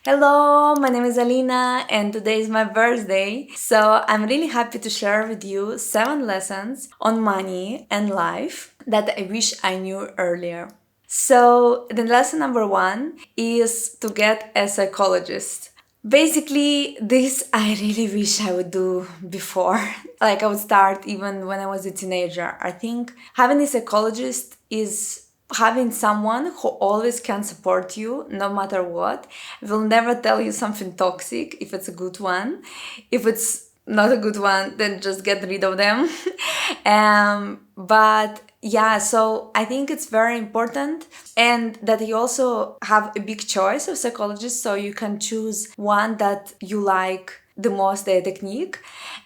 Hello, my name is Alina and today is my birthday. So I'm really happy to share with you 7 lessons on money and life that I wish I knew earlier. So the lesson number 1 is to get a psychologist. Basically, this I really wish I would do before. Like I would start even when I was a teenager. I think having a psychologist is having someone who always can support you no matter what, will never tell you something toxic if it's a good one. If it's not a good one, then just get rid of them. But yeah, so I think it's very important, and that you also have a big choice of psychologists, so you can choose one that you like the most, the technique.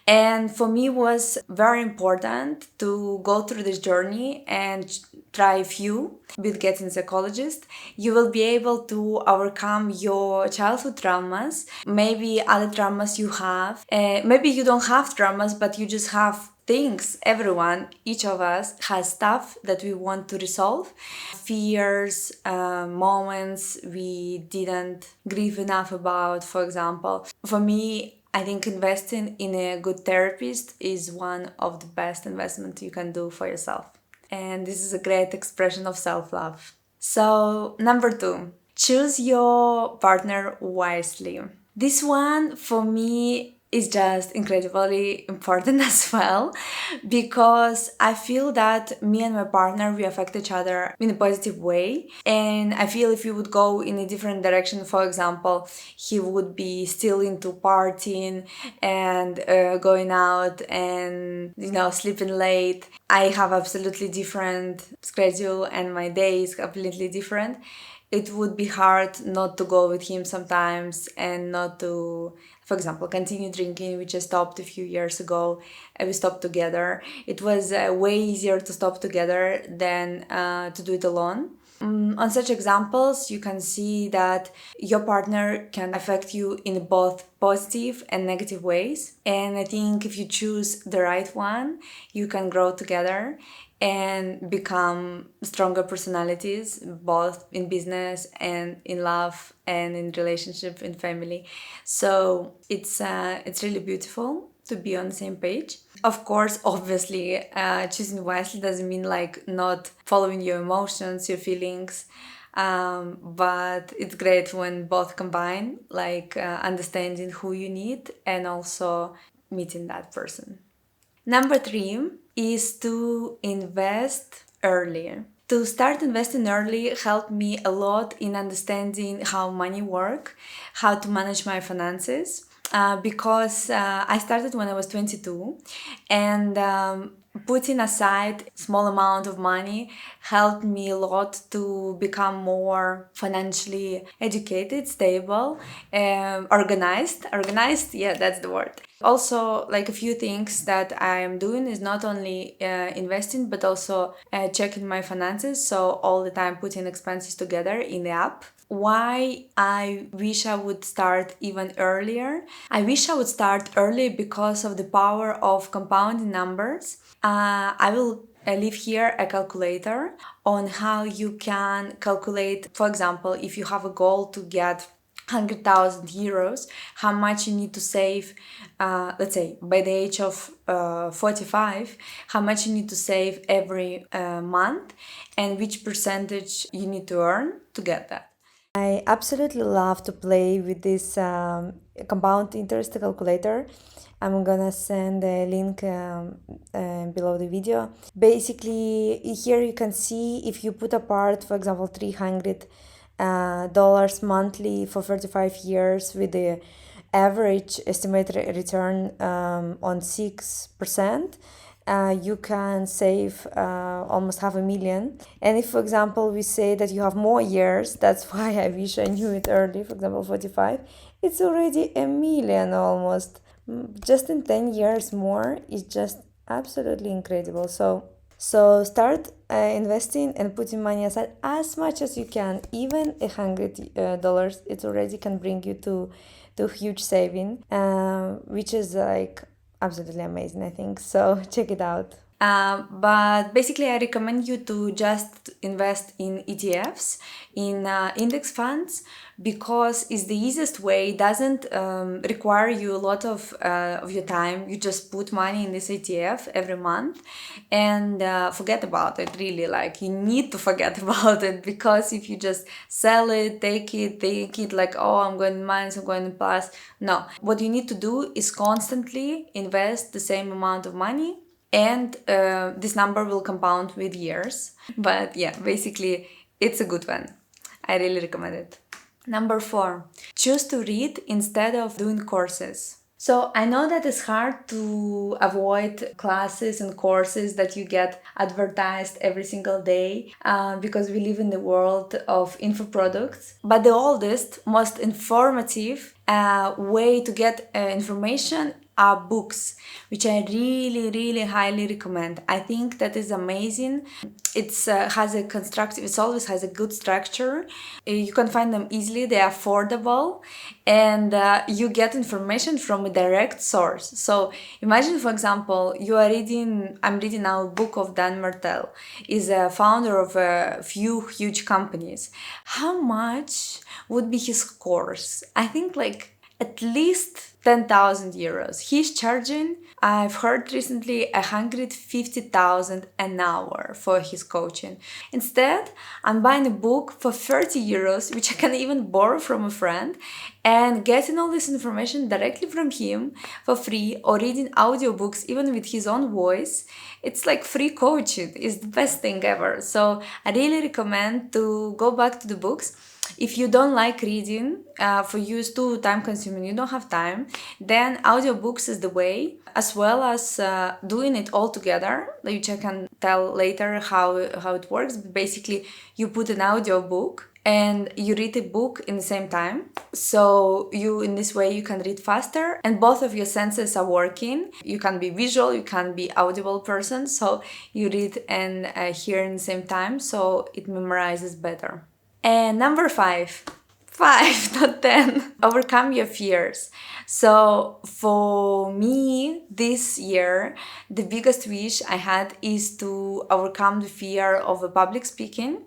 And for me was very important to go through this journey and try a few with getting psychologist. You will be able to overcome your childhood traumas, maybe other traumas you have. Maybe you don't have traumas, but you just have things. Everyone, each of us has stuff that we want to resolve, fears, moments we didn't grieve enough about, for example. For me, I think investing in a good therapist is one of the best investments you can do for yourself. And this is a great expression of self-love. So, number 2, choose your partner wisely. This one for me is just incredibly important as well, because I feel that me and my partner, we affect each other in a positive way. And I feel if we would go in a different direction, for example, he would be still into partying and going out and, sleeping late. I have absolutely different schedule and my day is completely different. It would be hard not to go with him sometimes and not to, for example, continue drinking, which I stopped a few years ago. We stopped together. It was way easier to stop together than to do it alone. On such examples, you can see that your partner can affect you in both positive and negative ways. And I think if you choose the right one, you can grow together and become stronger personalities, both in business and in love and in relationship and family. So it's really beautiful to be on the same page. Of course, obviously, choosing wisely doesn't mean like not following your emotions, your feelings. But it's great when both combine, like understanding who you need and also meeting that person. Number 3 is to invest early. To start investing early helped me a lot in understanding how money works, how to manage my finances, because I started when I was 22, and putting aside small amount of money helped me a lot to become more financially educated, stable, organized, yeah, that's the word. Also, like a few things that I'm doing is not only investing but also checking my finances, so all the time putting expenses together in the app. Why I wish I would start even earlier? I wish I would start early because of the power of compounding numbers. I will leave here a calculator on how you can calculate, for example, if you have a goal to get 100,000 euros, how much you need to save, let's say by the age of 45, how much you need to save every month, and which percentage you need to earn to get that. I absolutely love to play with this compound interest calculator. I'm gonna send a link below the video. Basically, here you can see if you put apart, for example, $300 monthly for 35 years with the average estimated return on 6%. You can save almost $500,000. And if, for example, we say that you have more years, that's why I wish I knew it early, for example, 45, it's already $1 million almost. Just in 10 years more is just absolutely incredible. So start investing and putting money aside as much as you can. Even $100, it already can bring you to huge saving, which is like absolutely amazing, I think. So check it out. But basically, I recommend you to just invest in ETFs, in index funds, because it's the easiest way. It doesn't require you a lot of your time. You just put money in this ETF every month and forget about it, really. Like, you need to forget about it, because if you just sell it, take it like, oh, I'm going in minus, I'm going in plus. No. What you need to do is constantly invest the same amount of money, and this number will compound with years. But yeah, basically, it's a good one. I really recommend it. Number 4, choose to read instead of doing courses. So I know that it's hard to avoid classes and courses that you get advertised every single day, because we live in the world of info products. But the oldest, most informative way to get information are books, which I really, really highly recommend. I think that is amazing. It's has a constructive, it always has a good structure. You can find them easily, they're affordable, and you get information from a direct source. So imagine, for example, I'm reading now a book of Dan Martel. He's a founder of a few huge companies. How much would be his course? I think like at least 10,000 euros. He's charging, I've heard recently, 150,000 an hour for his coaching. Instead, I'm buying a book for 30 euros, which I can even borrow from a friend, and getting all this information directly from him for free, or reading audiobooks even with his own voice. It's like free coaching. It's the best thing ever. So I really recommend to go back to the books. If you don't like reading, for you it's too time consuming, you don't have time, then audiobooks is the way, as well as doing it all together, which I can tell later how it works. But basically, you put an audiobook and you read a book in the same time. So in this way you can read faster, and both of your senses are working. You can be visual, you can be audible person, so you read and hear in the same time, so it memorizes better. And number 5, not 10, overcome your fears. So for me, this year, the biggest wish I had is to overcome the fear of public speaking,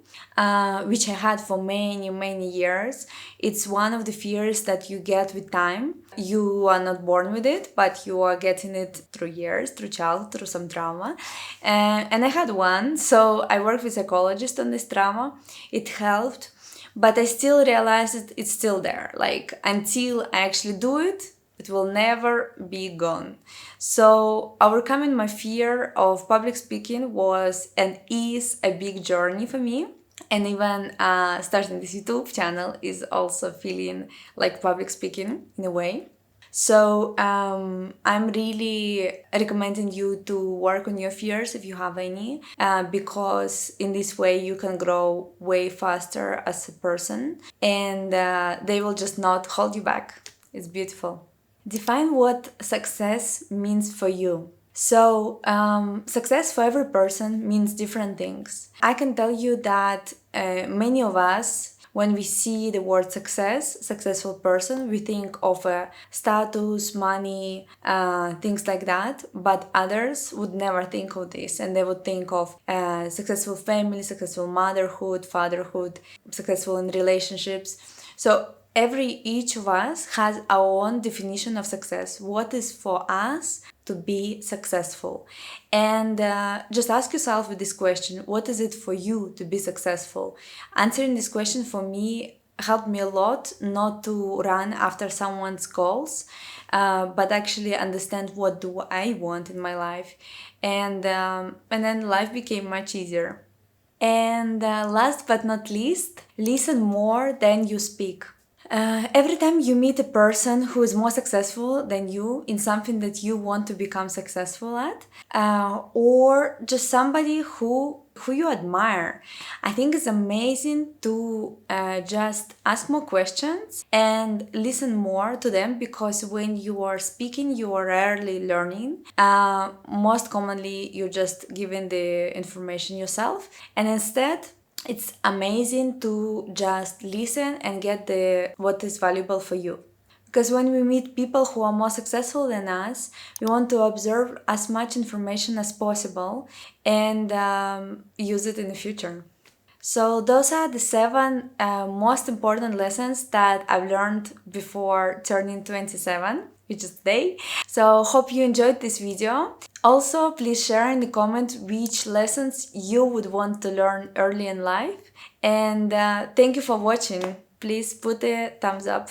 which I had for many, many years. It's one of the fears that you get with time. You are not born with it, but you are getting it through years, through childhood, through some trauma. And I had one, so I worked with a psychologist on this trauma. It helped. But I still realized that it's still there. Like, until I actually do it, it will never be gone. So overcoming my fear of public speaking was and is a big journey for me. And even starting this YouTube channel is also feeling like public speaking in a way. So I'm really recommending you to work on your fears if you have any, because in this way you can grow way faster as a person, and they will just not hold you back. It's beautiful. Define what success means for you. So success for every person means different things. I can tell you that many of us, when we see the word successful person, we think of status, money, things like that. But others would never think of this, and they would think of successful family, successful motherhood, fatherhood, successful in relationships. So each of us has our own definition of success. What is for us to be successful? And just ask yourself with this question, what is it for you to be successful? Answering this question for me helped me a lot, not to run after someone's goals, but actually understand what do I want in my life. And then life became much easier. And last but not least, listen more than you speak. Every time you meet a person who is more successful than you in something that you want to become successful at, or just somebody who you admire, I think it's amazing to just ask more questions and listen more to them, because when you are speaking, you are rarely learning. Most commonly, you're just giving the information yourself, and instead, it's amazing to just listen and get what is valuable for you. Because when we meet people who are more successful than us, we want to observe as much information as possible and use it in the future. So those are the 7 most important lessons that I've learned before turning 27, which is today. So hope you enjoyed this video. Also, please share in the comment which lessons you would want to learn early in life. And thank you for watching. Please put a thumbs up.